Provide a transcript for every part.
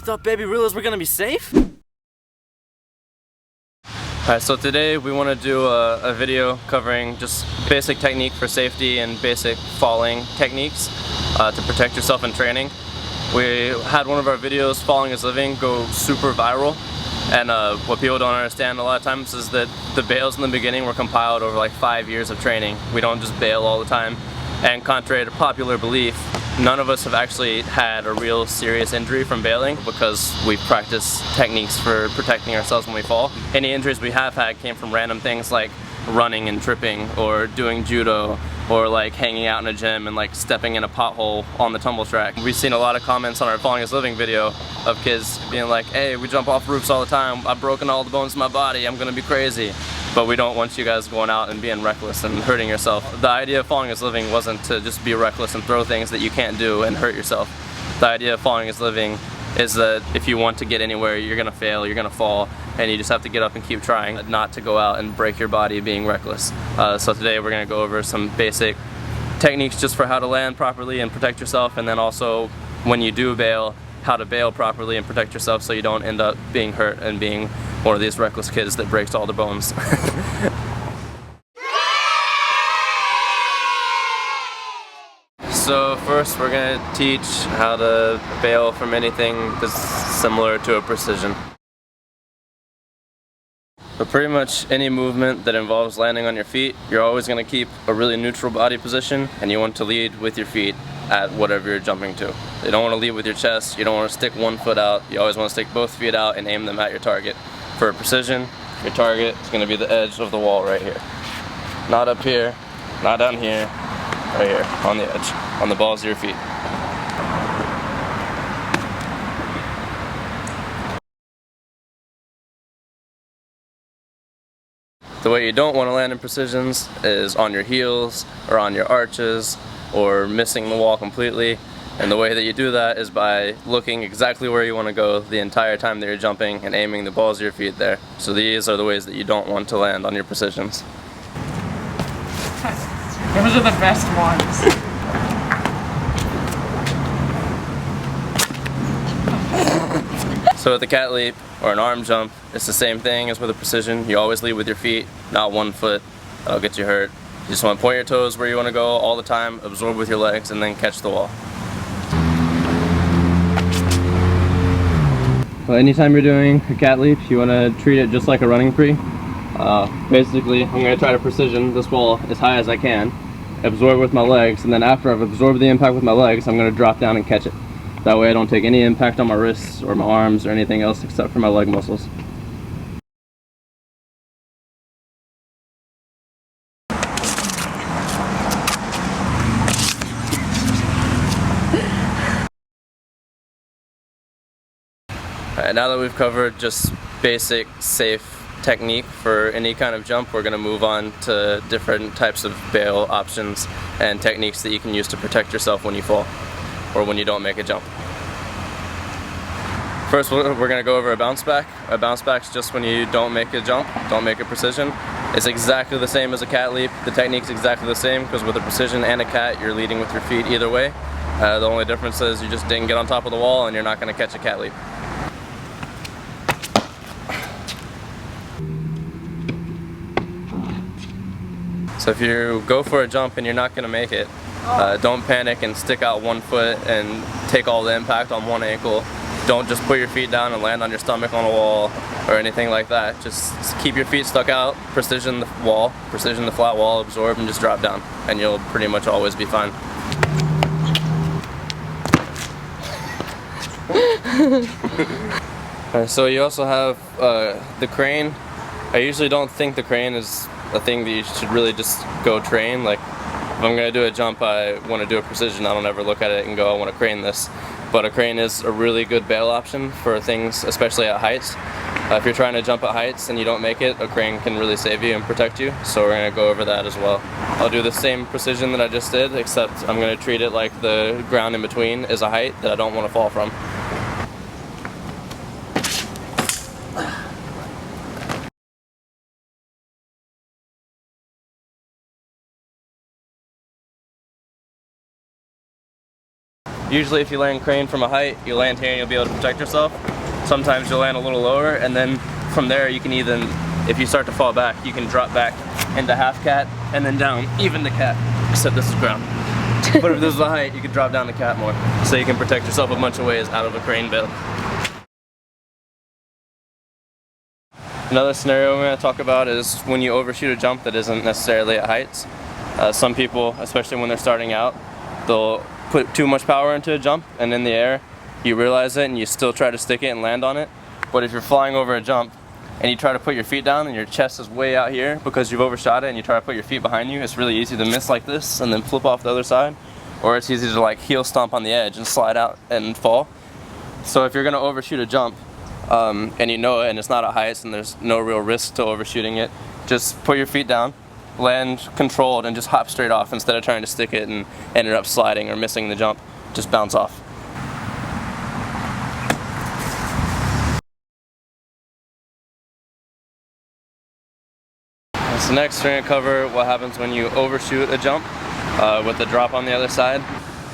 thought baby Rillas were gonna be safe? Alright, so today we want to do a video covering just basic technique for safety and basic falling techniques to protect yourself in training. We had one of our videos, Falling is Living, go super viral, and what people don't understand a lot of times is that the bails in the beginning were compiled over like 5 years of training. We don't just bail all the time, and contrary to popular belief, none of us have actually had a real serious injury from bailing because we practice techniques for protecting ourselves when we fall. Any injuries we have had came from random things like running and tripping, or doing judo, or like hanging out in a gym and like stepping in a pothole on the tumble track. We've seen a lot of comments on our Falling is Living video of kids being like, hey, we jump off roofs all the time, I've broken all the bones in my body, I'm gonna be crazy. But we don't want you guys going out and being reckless and hurting yourself. The idea of Falling is Living wasn't to just be reckless and throw things that you can't do and hurt yourself. The idea of Falling is Living is that if you want to get anywhere, you're gonna fail, you're gonna fall, and you just have to get up and keep trying, not to go out and break your body being reckless. So today we're gonna go over some basic techniques just for how to land properly and protect yourself, and then also when you do bail, how to bail properly and protect yourself so you don't end up being hurt and being one of these reckless kids that breaks all the bones. So first we're going to teach how to bail from anything that's similar to a precision. But pretty much any movement that involves landing on your feet, you're always going to keep a really neutral body position, and you want to lead with your feet at whatever you're jumping to. You don't want to lead with your chest, you don't want to stick one foot out, you always want to stick both feet out and aim them at your target. For precision, your target is going to be the edge of the wall right here. Not up here, not down here, right here, on the edge, on the balls of your feet. The way you don't want to land in precisions is on your heels, or on your arches, or missing the wall completely. And the way that you do that is by looking exactly where you want to go the entire time that you're jumping and aiming the balls of your feet there. So these are the ways that you don't want to land on your precisions. Those are the best ones. So with a cat leap or an arm jump, it's the same thing as with a precision. You always lead with your feet, not one foot. That'll get you hurt. You just want to point your toes where you want to go all the time, absorb with your legs, and then catch the wall. Well, anytime you're doing a cat leap, you want to treat it just like a running pre. Basically, I'm going to try to precision this wall as high as I can, absorb with my legs, and then after I've absorbed the impact with my legs, I'm going to drop down and catch it. That way I don't take any impact on my wrists or my arms or anything else except for my leg muscles. Alright, now that we've covered just basic, safe technique for any kind of jump, we're going to move on to different types of bail options and techniques that you can use to protect yourself when you fall or when you don't make a jump. First, we're going to go over a bounce back. A bounce back's just when you don't make a jump, don't make a precision. It's exactly the same as a cat leap. The technique's exactly the same because with a precision and a cat, you're leading with your feet either way. The only difference is you just didn't get on top of the wall and you're not going to catch a cat leap. So if you go for a jump and you're not going to make it, don't panic and stick out one foot and take all the impact on one ankle. Don't just put your feet down and land on your stomach on a wall or anything like that. Just keep your feet stuck out, precision the wall, precision the flat wall, absorb, and just drop down. And you'll pretty much always be fine. So you also have the crane. I usually don't think the crane is a thing that you should really just go train. Like, if I'm going to do a jump, I want to do a precision, I don't ever look at it and go, I want to crane this. But a crane is a really good bail option for things, especially at heights. If you're trying to jump at heights and you don't make it, a crane can really save you and protect you. So we're going to go over that as well. I'll do the same precision that I just did, except I'm going to treat it like the ground in between is a height that I don't want to fall from. Usually if you land crane from a height, you land here and you'll be able to protect yourself. Sometimes you'll land a little lower, and then from there you can even, if you start to fall back, you can drop back into half cat and then down even to cat, except this is ground. But if this is a height, you can drop down to cat more, so you can protect yourself a bunch of ways out of a crane bail. Another scenario we're going to talk about is when you overshoot a jump that isn't necessarily at heights. Some people, especially when they're starting out, they'll put too much power into a jump, and in the air you realize it and you still try to stick it and land on it. But if you're flying over a jump and you try to put your feet down and your chest is way out here because you've overshot it, and you try to put your feet behind you, it's really easy to miss like this and then flip off the other side, or it's easy to like heel stomp on the edge and slide out and fall. So if you're going to overshoot a jump, and you know it and it's not at heights and there's no real risk to overshooting it, just put your feet down, land controlled, and just hop straight off instead of trying to stick it and ended up sliding or missing the jump. Just bounce off. So next we're going to cover what happens when you overshoot a jump with the drop on the other side.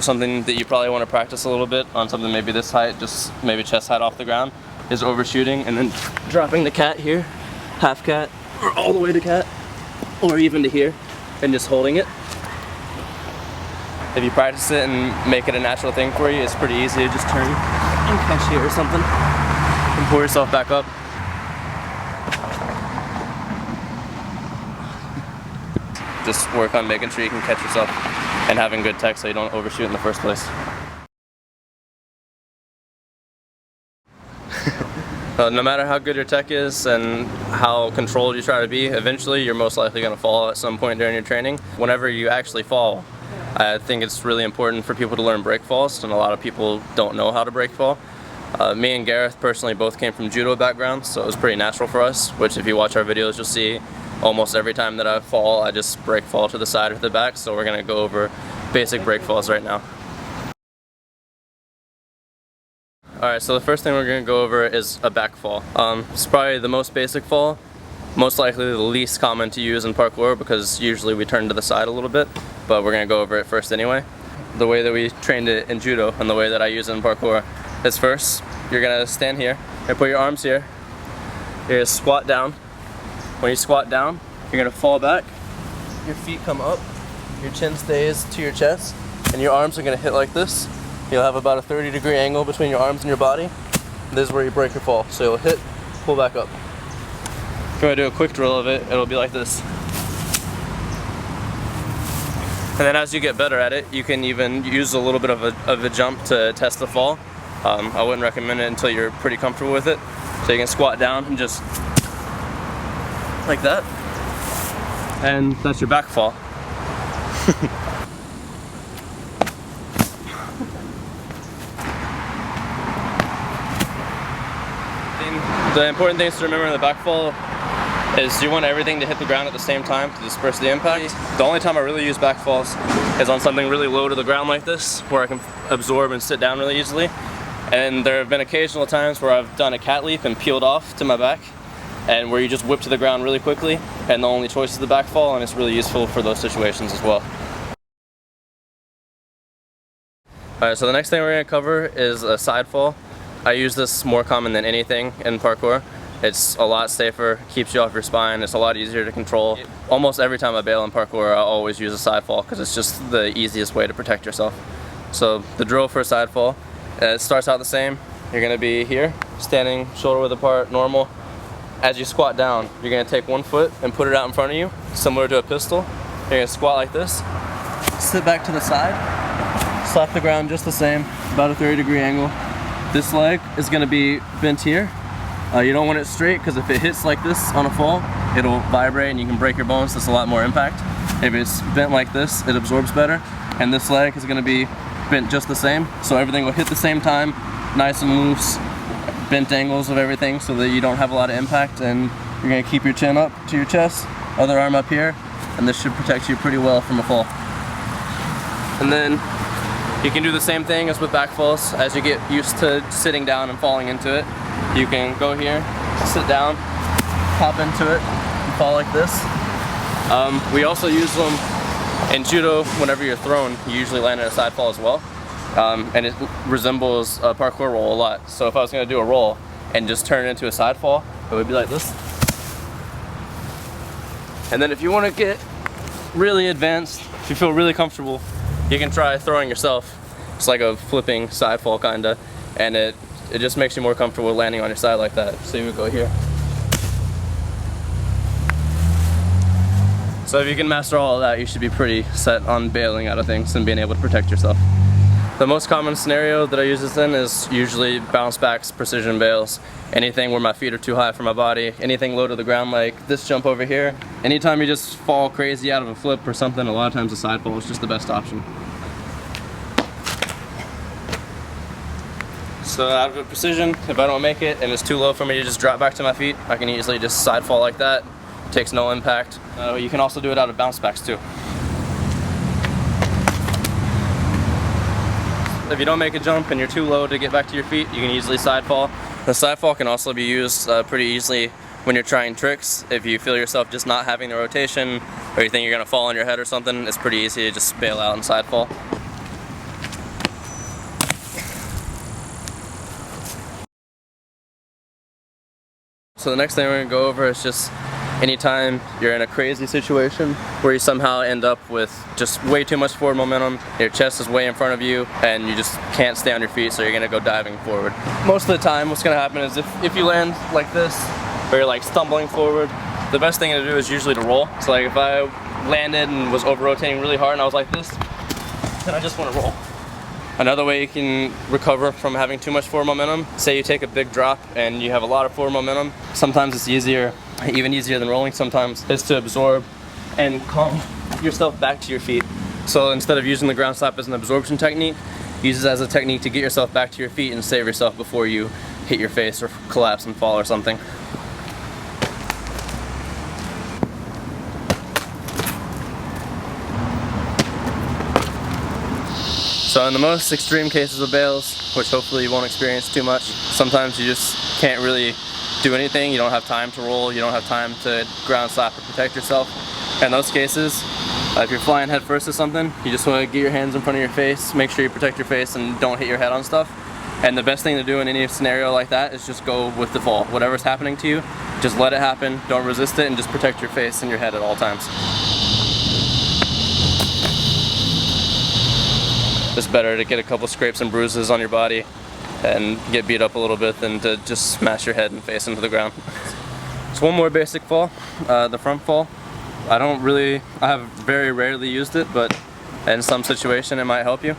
Something that you probably want to practice a little bit on something maybe this height, just maybe chest height off the ground, is overshooting and then dropping the cat here, half cat, or all the way to cat, or even to here, and just holding it. If you practice it and make it a natural thing for you, it's pretty easy to just turn and catch here or something and pull yourself back up. Just work on making sure you can catch yourself and having good tech so you don't overshoot in the first place. No matter how good your tech is and how controlled you try to be, eventually you're most likely going to fall at some point during your training. Whenever you actually fall, I think it's really important for people to learn break falls, and a lot of people don't know how to break fall. Me and Gareth personally both came from judo backgrounds, so it was pretty natural for us, which if you watch our videos you'll see almost every time that I fall I just break fall to the side or the back, so we're going to go over basic break falls right now. Alright, so the first thing we're going to go over is a back fall. It's probably the most basic fall, most likely the least common to use in parkour because usually we turn to the side a little bit, but we're going to go over it first anyway. The way that we trained it in judo and the way that I use it in parkour is first, you're going to stand here, and put your arms here, you're going to squat down. When you squat down, you're going to fall back, your feet come up, your chin stays to your chest, and your arms are going to hit like this. You'll have about a 30-degree angle between your arms and your body. This is where you break your fall. So you'll hit, pull back up. If you want to do a quick drill of it, it'll be like this. And then as you get better at it, you can even use a little bit of a jump to test the fall. I wouldn't recommend it until you're pretty comfortable with it. So you can squat down and just like that. And that's your back fall. The important things to remember in the back fall is you want everything to hit the ground at the same time to disperse the impact. The only time I really use back falls is on something really low to the ground like this, where I can absorb and sit down really easily. And there have been occasional times where I've done a cat leap and peeled off to my back, and where you just whip to the ground really quickly, and the only choice is the back fall, and it's really useful for those situations as well. Alright, so the next thing we're going to cover is a side fall. I use this more common than anything in parkour. It's a lot safer, keeps you off your spine, it's a lot easier to control. Almost every time I bail in parkour I always use a side fall because it's just the easiest way to protect yourself. So the drill for a side fall, it starts out the same. You're going to be here, standing shoulder width apart, normal. As you squat down, you're going to take one foot and put it out in front of you, similar to a pistol. You're going to squat like this, sit back to the side, slap the ground just the same, about a 30-degree angle. This leg is going to be bent here. You don't want it straight because if it hits like this on a fall, it'll vibrate and you can break your bones. That's a lot more impact. If it's bent like this, it absorbs better. And this leg is going to be bent just the same, so everything will hit the same time, nice and loose, bent angles of everything so that you don't have a lot of impact, and you're going to keep your chin up to your chest, other arm up here, and this should protect you pretty well from a fall. And then you can do the same thing as with back falls. As you get used to sitting down and falling into it, you can go here, sit down, hop into it, and fall like this. We also use them in judo. Whenever you're thrown, you usually land in a side fall as well. and it resembles a parkour roll a lot. So if I was going to do a roll and just turn it into a side fall, it would be like this. And then if you want to get really advanced, if you feel really comfortable, you can try throwing yourself. It's like a flipping side fall kinda, and it just makes you more comfortable landing on your side like that. So you would go here. So if you can master all of that, you should be pretty set on bailing out of things and being able to protect yourself. The most common scenario that I use this in is usually bounce backs, precision bails, anything where my feet are too high for my body, anything low to the ground like this jump over here. Anytime you just fall crazy out of a flip or something, a lot of times a side fall is just the best option. So out of a precision, if I don't make it and it's too low for me to just drop back to my feet, I can easily just side fall like that. Takes no impact. You can also do it out of bounce backs too. If you don't make a jump and you're too low to get back to your feet, you can easily side fall. The side fall can also be used pretty easily when you're trying tricks. If you feel yourself just not having the rotation, or you think you're gonna fall on your head or something, it's pretty easy to just bail out and side fall. So the next thing we're gonna go over is just anytime you're in a crazy situation where you somehow end up with just way too much forward momentum, your chest is way in front of you, and you just can't stay on your feet, so you're gonna go diving forward. Most of the time, what's gonna happen is if you land like this, or you're like stumbling forward, the best thing to do is usually to roll. So like if I landed and was over rotating really hard and I was like this, then I just wanna roll. Another way you can recover from having too much forward momentum, say you take a big drop and you have a lot of forward momentum, sometimes it's easier, even easier than rolling sometimes, is to absorb and calm yourself back to your feet. So instead of using the ground slap as an absorption technique, use it as a technique to get yourself back to your feet and save yourself before you hit your face or collapse and fall or something. So in the most extreme cases of bails, which hopefully you won't experience too much, sometimes you just can't really do anything. You don't have time to roll, you don't have time to ground slap or protect yourself. In those cases, if you're flying head first to something, you just want to get your hands in front of your face, make sure you protect your face and don't hit your head on stuff. And the best thing to do in any scenario like that is just go with the fall. Whatever's happening to you, just let it happen, don't resist it, and just protect your face and your head at all times. It's better to get a couple scrapes and bruises on your body and get beat up a little bit than to just smash your head and face into the ground. So one more basic fall, the front fall. I have very rarely used it, but in some situation it might help you.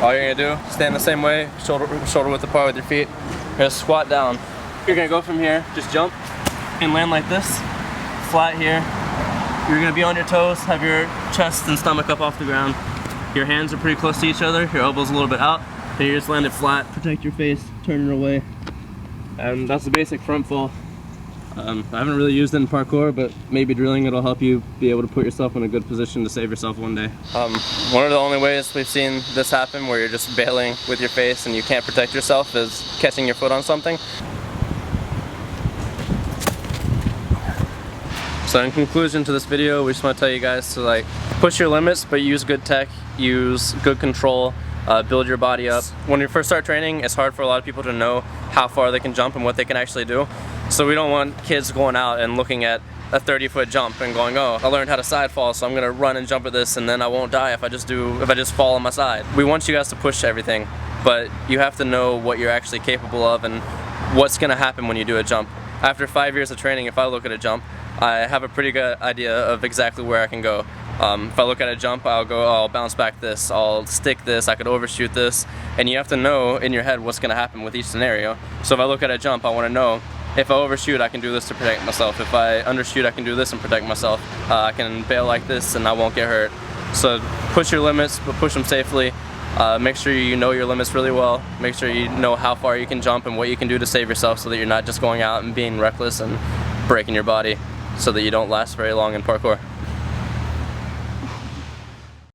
All you're gonna do, stand the same way, shoulder width apart with your feet. You're gonna squat down. You're gonna go from here, just jump and land like this, flat here. You're gonna be on your toes, have your chest and stomach up off the ground. Your hands are pretty close to each other, your elbows a little bit out, and you just land it flat, protect your face, turn it away. And that's the basic front fall. I haven't really used it in parkour, but maybe drilling it'll help you be able to put yourself in a good position to save yourself one day. One of the only ways we've seen this happen where you're just bailing with your face and you can't protect yourself is catching your foot on something. So in conclusion to this video, we just want to tell you guys to push your limits, but use good tech, use good control, build your body up. When you first start training, it's hard for a lot of people to know how far they can jump and what they can actually do. So we don't want kids going out and looking at a 30-foot jump and going, oh, I learned how to side fall, so I'm gonna run and jump at this and then I won't die if I just fall on my side. We want you guys to push everything, but you have to know what you're actually capable of and what's gonna happen when you do a jump. After 5 years of training, if I look at a jump, I have a pretty good idea of exactly where I can go. If I look at a jump, I'll bounce back this, I'll stick this, I could overshoot this, and you have to know in your head what's going to happen with each scenario. So if I look at a jump, I want to know, if I overshoot, I can do this to protect myself. If I undershoot, I can do this and protect myself. I can bail like this and I won't get hurt. So push your limits, but push them safely. Make sure you know your limits really well. Make sure you know how far you can jump and what you can do to save yourself so that you're not just going out and being reckless and breaking your body so that you don't last very long in parkour.